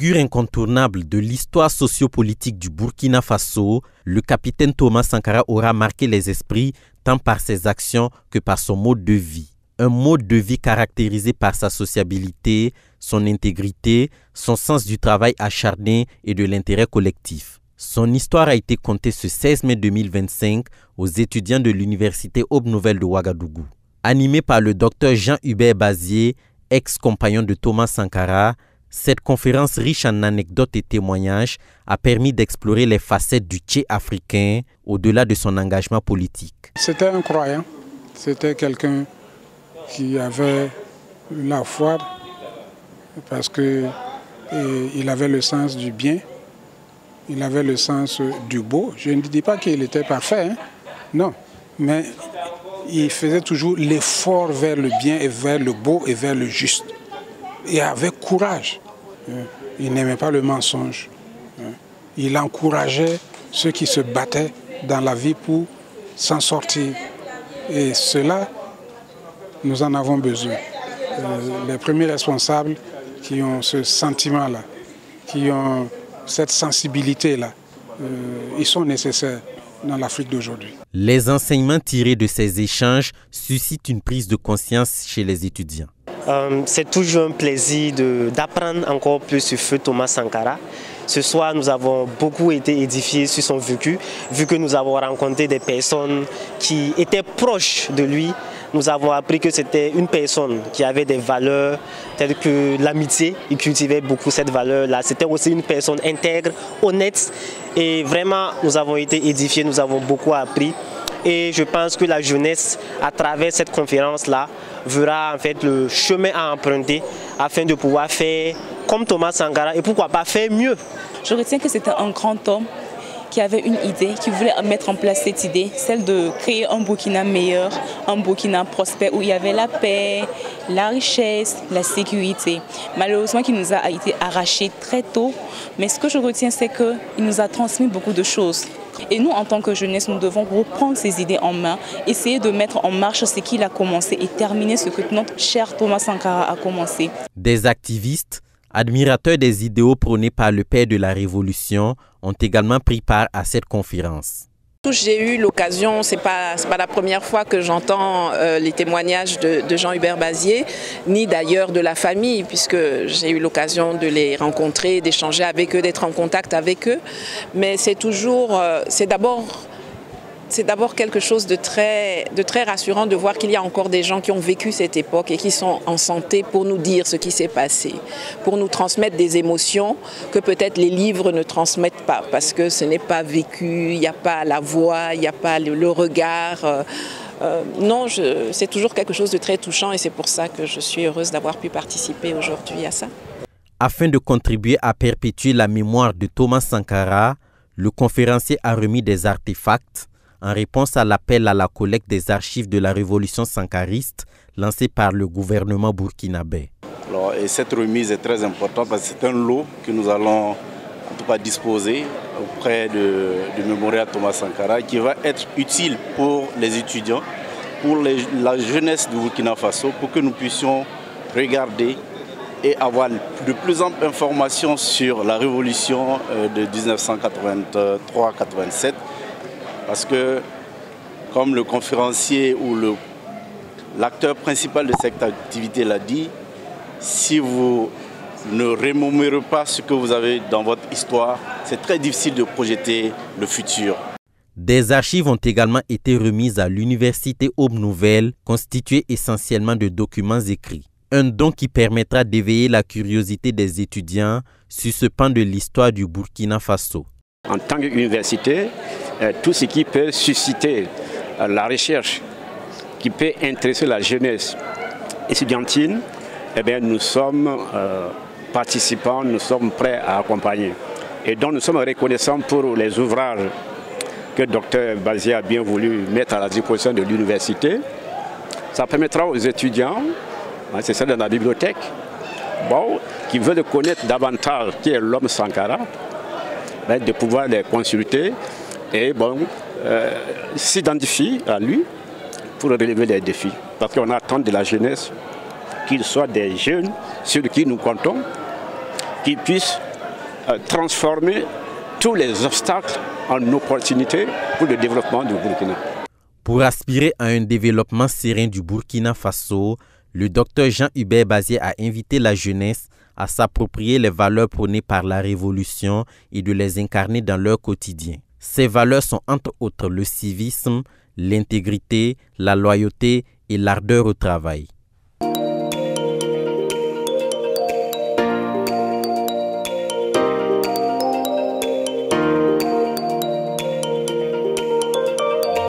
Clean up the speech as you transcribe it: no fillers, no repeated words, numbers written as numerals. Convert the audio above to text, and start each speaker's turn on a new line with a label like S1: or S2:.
S1: Figure incontournable de l'histoire sociopolitique du Burkina Faso, le capitaine Thomas Sankara aura marqué les esprits tant par ses actions que par son mode de vie. Un mode de vie caractérisé par sa sociabilité, son intégrité, son sens du travail acharné et de l'intérêt collectif. Son histoire a été contée ce 16 mai 2025 aux étudiants de l'Université Aube Nouvelle de Ouagadougou. Animé par le docteur Jean-Hubert Bazier, ex-compagnon de Thomas Sankara, cette conférence riche en anecdotes et témoignages a permis d'explorer les facettes du Tché africain au-delà de son engagement politique.
S2: C'était un croyant, c'était quelqu'un qui avait la foi parce qu'il avait le sens du bien, il avait le sens du beau. Je ne dis pas qu'il était parfait, non, mais il faisait toujours l'effort vers le bien et vers le beau et vers le juste. Et avec courage. Il n'aimait pas le mensonge. Il encourageait ceux qui se battaient dans la vie pour s'en sortir. Et cela, nous en avons besoin. Les premiers responsables qui ont ce sentiment-là, qui ont cette sensibilité-là, ils sont nécessaires dans l'Afrique d'aujourd'hui.
S1: Les enseignements tirés de ces échanges suscitent une prise de conscience chez les étudiants.
S3: C'est toujours un plaisir d'apprendre encore plus sur feu Thomas Sankara. Ce soir, nous avons beaucoup été édifiés sur son vécu, vu que nous avons rencontré des personnes qui étaient proches de lui. Nous avons appris que c'était une personne qui avait des valeurs telles que l'amitié. Il cultivait beaucoup cette valeur-là. C'était aussi une personne intègre, honnête. Et vraiment, nous avons été édifiés, nous avons beaucoup appris. Et je pense que la jeunesse, à travers cette conférence-là, verra en fait le chemin à emprunter afin de pouvoir faire comme Thomas Sankara et pourquoi pas faire mieux.
S4: Je retiens que c'était un grand homme qui avait une idée, qui voulait mettre en place cette idée, celle de créer un Burkina meilleur, un Burkina prospère où il y avait la paix, la richesse, la sécurité. Malheureusement, qui nous a été arraché très tôt, mais ce que je retiens, c'est qu'il nous a transmis beaucoup de choses. Et nous, en tant que jeunesse, nous devons reprendre ces idées en main, essayer de mettre en marche ce qu'il a commencé et terminer ce que notre cher Thomas Sankara a commencé.
S1: Des activistes, admirateurs des idéaux prônés par le père de la Révolution, ont également pris part à cette conférence.
S5: J'ai eu l'occasion, c'est pas la première fois que j'entends les témoignages de Jean-Hubert Bazier, ni d'ailleurs de la famille, puisque j'ai eu l'occasion de les rencontrer, d'échanger avec eux, d'être en contact avec eux. Mais c'est toujours, c'est d'abord quelque chose de très rassurant de voir qu'il y a encore des gens qui ont vécu cette époque et qui sont en santé pour nous dire ce qui s'est passé, pour nous transmettre des émotions que peut-être les livres ne transmettent pas, parce que ce n'est pas vécu, il n'y a pas la voix, il n'y a pas le regard. Non, c'est toujours quelque chose de très touchant et c'est pour ça que je suis heureuse d'avoir pu participer aujourd'hui à ça.
S1: Afin de contribuer à perpétuer la mémoire de Thomas Sankara, le conférencier a remis des artefacts en réponse à l'appel à la collecte des archives de la révolution sankariste lancé par le gouvernement burkinabé.
S6: Et cette remise est très importante parce que c'est un lot que nous allons en tout cas disposer auprès du mémorial Thomas Sankara qui va être utile pour les étudiants, pour la jeunesse du Burkina Faso, pour que nous puissions regarder et avoir de plus amples informations sur la révolution de 1983-87. Parce que, comme le conférencier ou l'acteur principal de cette activité l'a dit, si vous ne remémorez pas ce que vous avez dans votre histoire, c'est très difficile de projeter le futur.
S1: Des archives ont également été remises à l'Université Aube Nouvelle, constituées essentiellement de documents écrits. Un don qui permettra d'éveiller la curiosité des étudiants sur ce pan de l'histoire du Burkina Faso.
S7: En tant qu'université, tout ce qui peut susciter la recherche, qui peut intéresser la jeunesse estudiantine, eh bien, nous sommes participants, nous sommes prêts à accompagner. Et donc nous sommes reconnaissants pour les ouvrages que le docteur Bazier a bien voulu mettre à la disposition de l'université. Ça permettra aux étudiants, c'est ça dans la bibliothèque, qui veulent connaître davantage qui est l'homme Sankara, de pouvoir les consulter et s'identifier à lui pour relever les défis. Parce qu'on attend de la jeunesse qu'ils soient des jeunes sur qui nous comptons, qu'ils puissent transformer tous les obstacles en opportunités pour le développement du Burkina.
S1: Pour aspirer à un développement serein du Burkina Faso, le docteur Jean-Hubert Bazier a invité la jeunesse à s'approprier les valeurs prônées par la Révolution et de les incarner dans leur quotidien. Ces valeurs sont entre autres le civisme, l'intégrité, la loyauté et l'ardeur au travail.